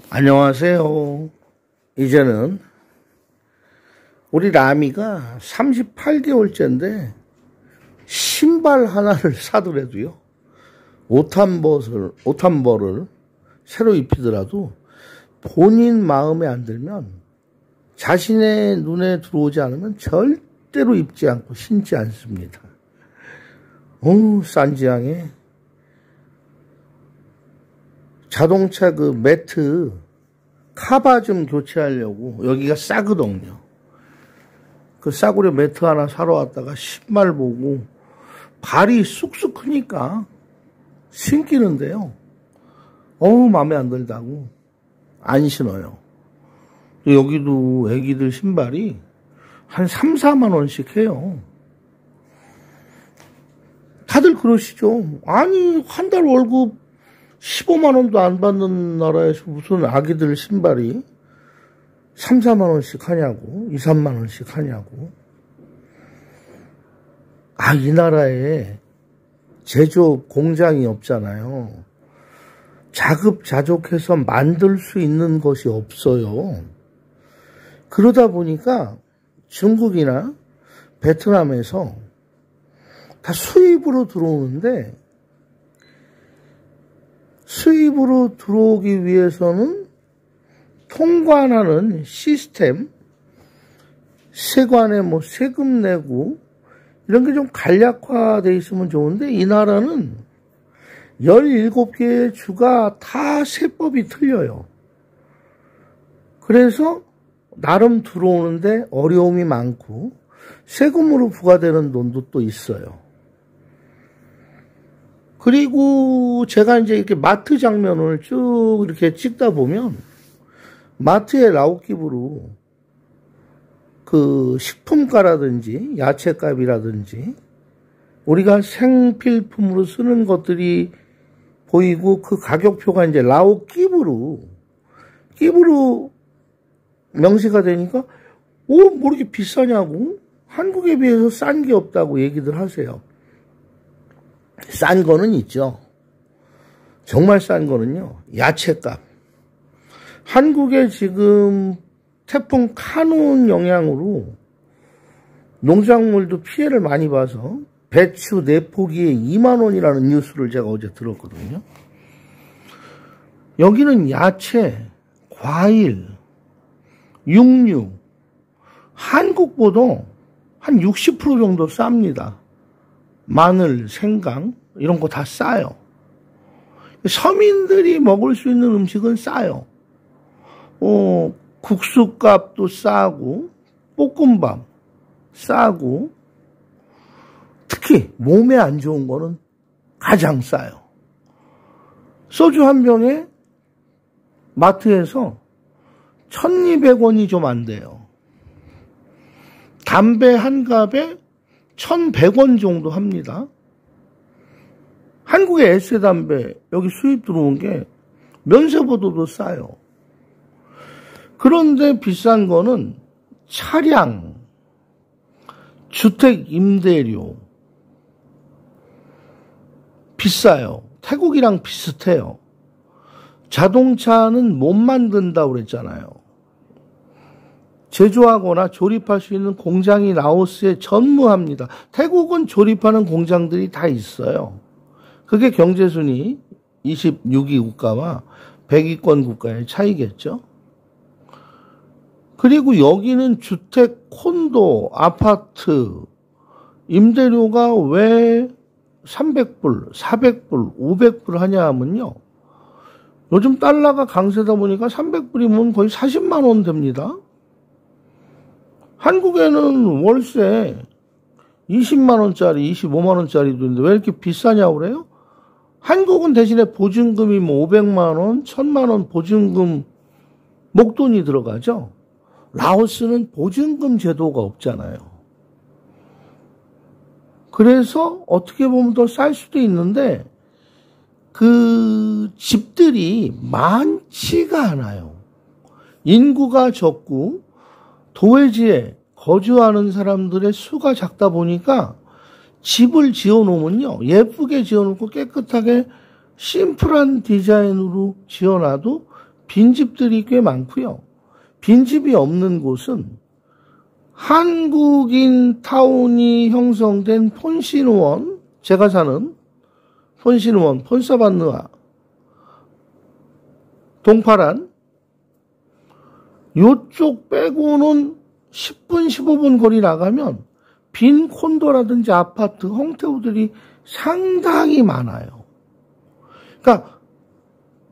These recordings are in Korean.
안녕하세요. 이제는 우리 라미가 38개월째인데 신발 하나를 사더라도요, 옷한벌을 새로 입히더라도 본인 마음에 안 들면, 자신의 눈에 들어오지 않으면 절대로 입지 않고 신지 않습니다. 싼지향에 자동차 그 매트 카바 좀 교체하려고, 여기가 싸거든요. 그 싸구려 매트 하나 사러 왔다가 신발 보고 발이 쑥쑥 크니까 신기는데요, 마음에 안 들다고 안 신어요. 여기도 애기들 신발이 한 3, 4만 원씩 해요. 다들 그러시죠. 아니, 한 달 월급 15만 원도 안 받는 나라에서 무슨 아기들 신발이 3, 4만 원씩 하냐고, 2, 3만 원씩 하냐고. 이 나라에 제조업 공장이 없잖아요. 자급자족해서 만들 수 있는 것이 없어요. 그러다 보니까 중국이나 베트남에서 다 수입으로 들어오는데, 수입으로 들어오기 위해서는 통관하는 시스템, 세관에 세금 내고 이런 게 좀 간략화되어 있으면 좋은데, 이 나라는 17개의 주가 다 세법이 틀려요. 그래서 나름 들어오는데 어려움이 많고 세금으로 부과되는 돈도 또 있어요. 그리고 제가 이제 이렇게 마트 장면을 쭉 이렇게 찍다 보면, 마트의 라오킵으로 그 식품가라든지 야채값이라든지 우리가 생필품으로 쓰는 것들이 보이고, 그 가격표가 이제 라오킵으로 명시가 되니까 뭐 이렇게 비싸냐고, 한국에 비해서 싼 게 없다고 얘기들 하세요. 싼 거는 있죠. 정말 싼 거는요, 야채값. 한국에 지금 태풍 카눈 영향으로 농작물도 피해를 많이 봐서 배추 4포기에 2만 원이라는 뉴스를 제가 어제 들었거든요. 여기는 야채, 과일, 육류, 한국보다 한 60% 정도 쌉니다. 마늘, 생강 이런 거 다 싸요. 서민들이 먹을 수 있는 음식은 싸요. 국수값도 싸고, 볶음밥 싸고, 특히 몸에 안 좋은 거는 가장 싸요. 소주 한 병에 마트에서 1,200원이 좀 안 돼요. 담배 한 갑에 1,100원 정도 합니다. 한국의 에세담배 여기 수입 들어온 게 면세보다도 싸요. 그런데 비싼 거는 차량, 주택 임대료 비싸요. 태국이랑 비슷해요. 자동차는 못 만든다고 그랬잖아요. 제조하거나 조립할 수 있는 공장이 라오스에 전무합니다. 태국은 조립하는 공장들이 다 있어요. 그게 경제순위 26위 국가와 100위권 국가의 차이겠죠. 그리고 여기는 주택, 콘도, 아파트, 임대료가 왜 300불, 400불, 500불 하냐 하면요, 요즘 달러가 강세다 보니까 300불이면 거의 40만 원 됩니다. 한국에는 월세 20만 원짜리, 25만 원짜리도 있는데 왜 이렇게 비싸냐고 그래요? 한국은 대신에 보증금이 500만 원, 1000만 원 보증금 목돈이 들어가죠. 라오스는 보증금 제도가 없잖아요. 그래서 어떻게 보면 더 쌀 수도 있는데, 그 집들이 많지가 않아요. 인구가 적고 도회지에 거주하는 사람들의 수가 작다 보니까 집을 지어놓으면요, 예쁘게 지어놓고 깨끗하게 심플한 디자인으로 지어놔도 빈집들이 꽤 많고요. 빈집이 없는 곳은 한국인 타운이 형성된 폰시누원, 제가 사는 폰시누원, 폰사반느아, 동파란 요쪽 빼고는 10분, 15분 거리 나가면 빈 콘도라든지 아파트, 홍태우들이 상당히 많아요. 그러니까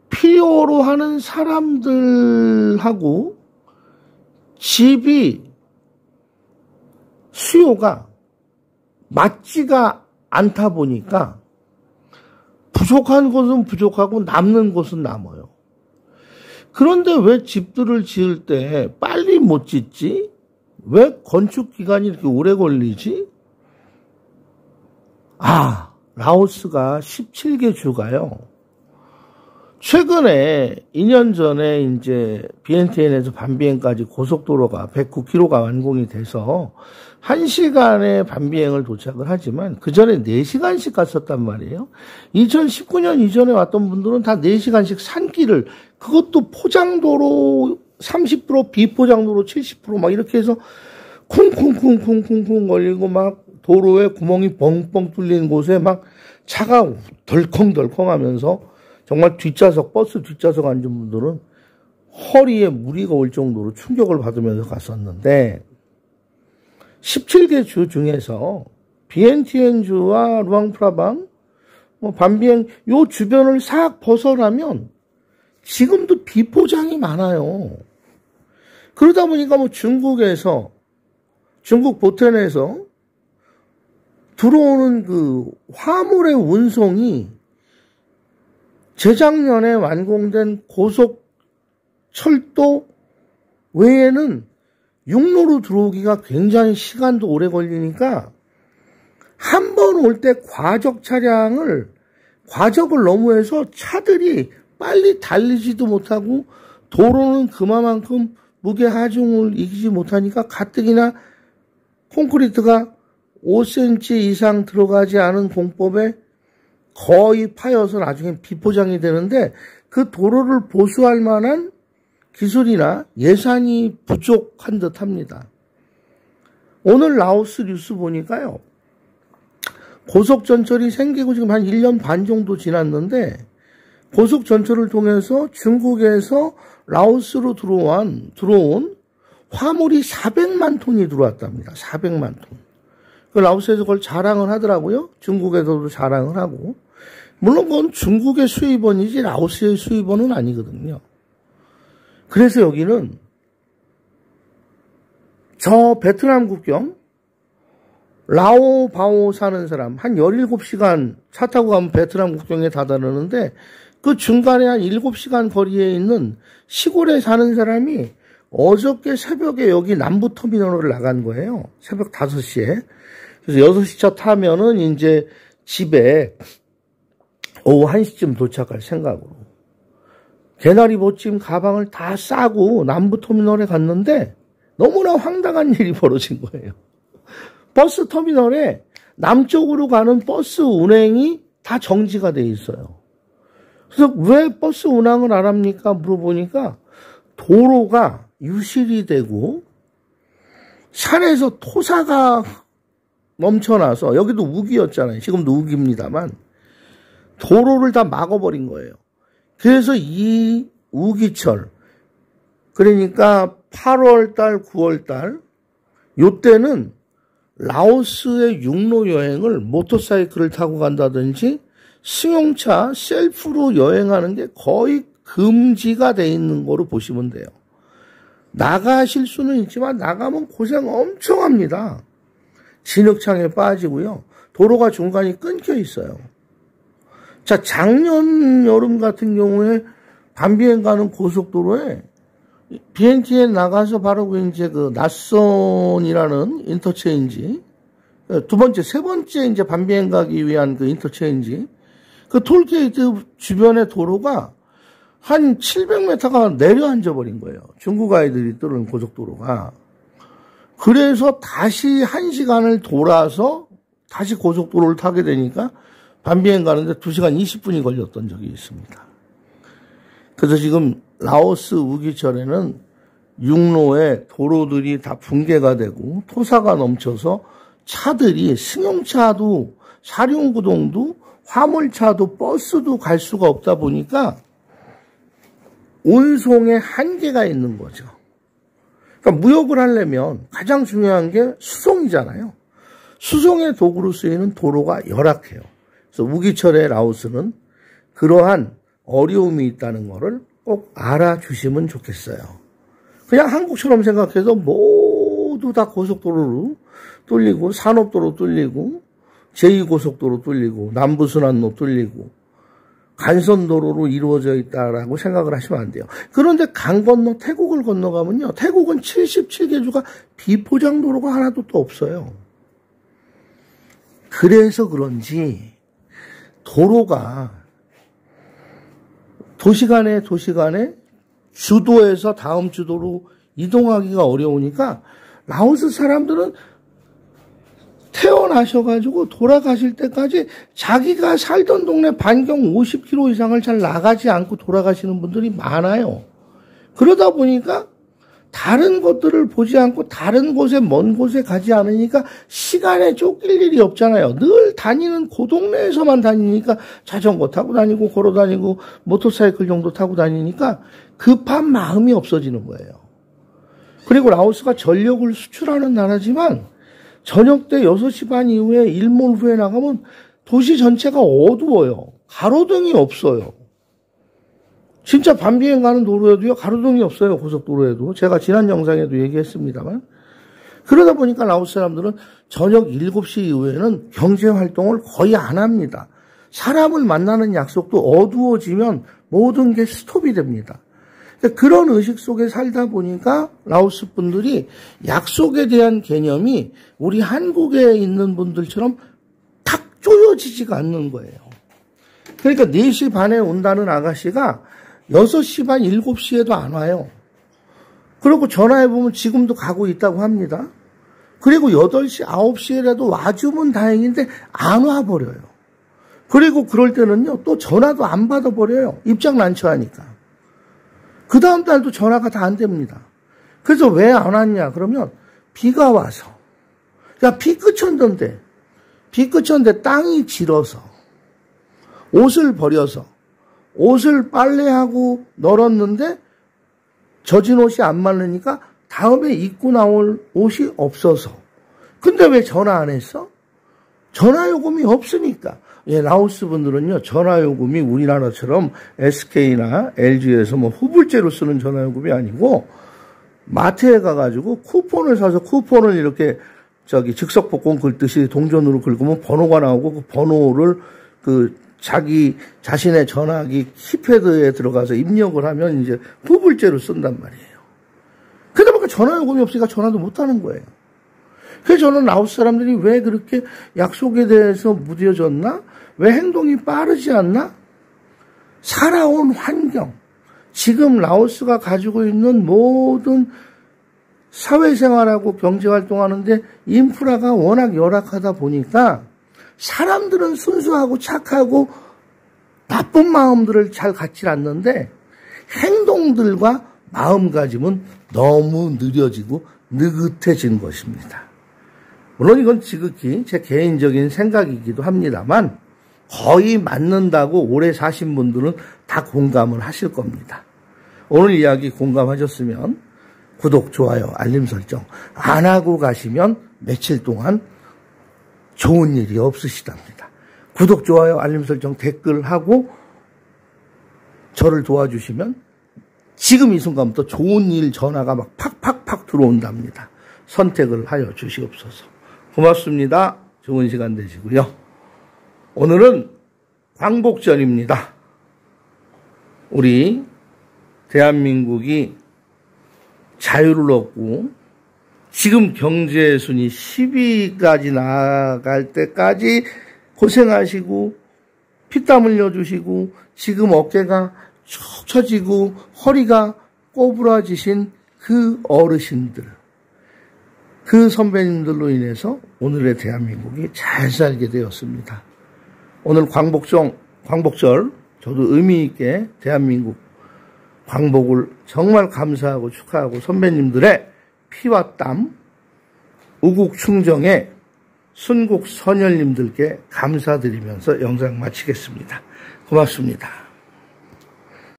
필요로 하는 사람들하고 집이 수요가 맞지가 않다 보니까 부족한 곳은 부족하고 남는 곳은 남아요. 그런데 왜 집들을 지을 때 빨리 못 짓지? 왜 건축 기간이 이렇게 오래 걸리지? 라오스가 17개 주가요. 최근에 2년 전에 이제 비엔티엔에서 반비행까지 고속도로가 109km가 완공이 돼서 1시간에 반비행을 도착을 하지만 그 전에 4시간씩 갔었단 말이에요. 2019년 이전에 왔던 분들은 다 4시간씩 산길을, 그것도 포장도로 30%, 비포장도로 70% 이렇게 해서 쿵쿵쿵쿵쿵쿵 걸리고 막 도로에 구멍이 뻥뻥 뚫린 곳에 막 차가 덜컹덜컹 하면서 정말 뒷좌석, 버스 뒷좌석 앉은 분들은 허리에 무리가 올 정도로 충격을 받으면서 갔었는데 17개 주 중에서 비엔티엔 주와 루앙프라방, 반비행 요 주변을 싹 벗어나면 지금도 비포장이 많아요. 그러다 보니까 중국 보텐에서 들어오는 그 화물의 운송이 재작년에 완공된 고속철도 외에는 육로로 들어오기가 굉장히 시간도 오래 걸리니까 한 번 올 때 과적을 너무해서 차들이 빨리 달리지도 못하고 도로는 그만큼 무게 하중을 이기지 못하니까 가뜩이나 콘크리트가 5cm 이상 들어가지 않은 공법에 거의 파여서 나중에 비포장이 되는데 그 도로를 보수할 만한 기술이나 예산이 부족한 듯 합니다. 오늘 라오스 뉴스 보니까요. 고속전철이 생기고 지금 한 1년 반 정도 지났는데 고속전철을 통해서 중국에서 라오스로 들어온 화물이 400만 톤이 들어왔답니다. 400만 톤. 그 라오스에서 그걸 자랑을 하더라고요. 중국에서도 자랑을 하고. 물론 그건 중국의 수입원이지 라오스의 수입원은 아니거든요. 그래서 여기는 저 베트남 국경 라오바오 사는 사람 한 17시간 차 타고 가면 베트남 국경에 다다르는데 그 중간에 한 7시간 거리에 있는 시골에 사는 사람이 어저께 새벽에 여기 남부터미널을 나간 거예요. 새벽 5시에. 그래서 6시 차 타면은 이제 집에 오후 1시쯤 도착할 생각으로. 개나리 보찜 가방을 다 싸고 남부터미널에 갔는데 너무나 황당한 일이 벌어진 거예요. 버스 터미널에 남쪽으로 가는 버스 운행이 다 정지가 돼 있어요. 그래서 왜 버스 운항을 안 합니까? 물어보니까 도로가 유실이 되고 산에서 토사가 넘쳐나서 여기도 우기였잖아요. 지금도 우기입니다만 도로를 다 막아버린 거예요. 그래서 이 우기철 그러니까 8월달 9월달 요때는 라오스의 육로 여행을 모터사이클을 타고 간다든지 승용차 셀프로 여행하는 게 거의 금지가 돼 있는 거로 보시면 돼요. 나가실 수는 있지만 나가면 고생 엄청 합니다. 진흙창에 빠지고요. 도로가 중간이 끊겨 있어요. 자, 작년 여름 같은 경우에 반비행 가는 고속도로에 비엔티에 나가서 바로 이제 그 낯선이라는 인터체인지, 세 번째 이제 반비행 가기 위한 그 인터체인지, 그 톨게이트 주변의 도로가 한 700m가 내려앉아 버린 거예요. 중국 아이들이 뚫은 고속도로가. 그래서 다시 1시간을 돌아서 다시 고속도로를 타게 되니까 반비행 가는데 2시간 20분이 걸렸던 적이 있습니다. 그래서 지금 라오스 우기철에는 육로에 도로들이 다 붕괴가 되고 토사가 넘쳐서 차들이 승용차도 사륜구동도 화물차도 버스도 갈 수가 없다 보니까 운송에 한계가 있는 거죠. 그러니까 무역을 하려면 가장 중요한 게 수송이잖아요. 수송의 도구로 쓰이는 도로가 열악해요. 그래서 우기철의 라오스는 그러한 어려움이 있다는 것을 꼭 알아주시면 좋겠어요. 그냥 한국처럼 생각해서 모두 다 고속도로로 뚫리고 산업도로 뚫리고 제2고속도로 뚫리고 남부순환로 뚫리고 간선도로로 이루어져 있다라고 생각을 하시면 안 돼요. 그런데 강 건너 태국을 건너가면요. 태국은 77개 주가 비포장도로가 하나도 또 없어요. 그래서 그런지 도로가 도시간에 주도에서 다음 주도로 이동하기가 어려우니까 라오스 사람들은 태어나셔가지고 돌아가실 때까지 자기가 살던 동네 반경 50km 이상을 잘 나가지 않고 돌아가시는 분들이 많아요. 그러다 보니까 다른 것들을 보지 않고 다른 곳에 먼 곳에 가지 않으니까 시간에 쫓길 일이 없잖아요. 늘 다니는 그 동네에서만 다니니까 자전거 타고 다니고 걸어 다니고 모터사이클 정도 타고 다니니까 급한 마음이 없어지는 거예요. 그리고 라오스가 전력을 수출하는 나라지만 저녁 때 6시 반 이후에 일몰 후에 나가면 도시 전체가 어두워요. 가로등이 없어요. 진짜 밤비행 가는 도로에도요, 가로등이 없어요. 고속도로에도. 제가 지난 영상에도 얘기했습니다만. 그러다 보니까 라오스 사람들은 저녁 7시 이후에는 경제활동을 거의 안 합니다. 사람을 만나는 약속도 어두워지면 모든 게 스톱이 됩니다. 그런 의식 속에 살다 보니까 라오스 분들이 약속에 대한 개념이 우리 한국에 있는 분들처럼 탁 조여지지가 않는 거예요. 그러니까 4시 반에 온다는 아가씨가 6시 반, 7시에도 안 와요. 그리고 전화해보면 지금도 가고 있다고 합니다. 그리고 8시, 9시에라도 와주면 다행인데 안 와버려요. 그리고 그럴 때는요, 또 전화도 안 받아버려요. 입장 난처하니까. 그 다음 달도 전화가 다 안 됩니다. 그래서 왜 안 왔냐? 그러면 비가 와서. 야, 비 그쳤는데 땅이 질어서, 옷을 버려서, 옷을 빨래하고 널었는데 젖은 옷이 안 마르니까 다음에 입고 나올 옷이 없어서. 근데 왜 전화 안 했어? 전화요금이 없으니까. 예, 라오스 분들은요, 전화요금이 우리나라처럼 SK나 LG에서 뭐 후불제로 쓰는 전화요금이 아니고, 마트에 가가지고 쿠폰을 사서 쿠폰을 이렇게 즉석복권 긁듯이 동전으로 긁으면 번호가 나오고 그 번호를 자기 자신의 전화기 키패드에 들어가서 입력을 하면 이제 후불제로 쓴단 말이에요. 그러다 보니까 전화요금이 없으니까 전화도 못 하는 거예요. 그래서 저는 라오스 사람들이 왜 그렇게 약속에 대해서 무뎌졌나? 왜 행동이 빠르지 않나? 살아온 환경, 지금 라오스가 가지고 있는 모든 사회생활하고 경제활동하는데 인프라가 워낙 열악하다 보니까 사람들은 순수하고 착하고 나쁜 마음들을 잘 갖지 않는데 행동들과 마음가짐은 너무 느려지고 느긋해진 것입니다. 물론 이건 지극히 제 개인적인 생각이기도 합니다만 거의 맞는다고 오래 사신 분들은 다 공감을 하실 겁니다. 오늘 이야기 공감하셨으면 구독, 좋아요, 알림 설정 안 하고 가시면 며칠 동안 좋은 일이 없으시답니다. 구독, 좋아요, 알림 설정, 댓글하고 저를 도와주시면 지금 이 순간부터 좋은 일 전화가 막 팍팍팍 들어온답니다. 선택을 하여 주시옵소서. 고맙습니다. 좋은 시간 되시고요. 오늘은 광복절입니다. 우리 대한민국이 자유를 얻고 지금 경제 순위 10위까지 나아갈 때까지 고생하시고 피땀 흘려주시고 지금 어깨가 축 처지고 허리가 꼬부라지신 그 어르신들, 그 선배님들로 인해서 오늘의 대한민국이 잘 살게 되었습니다. 오늘 광복절 저도 의미 있게 대한민국 광복을 정말 감사하고 축하하고 선배님들의 피와 땀, 우국충정의 순국선열님들께 감사드리면서 영상 마치겠습니다. 고맙습니다.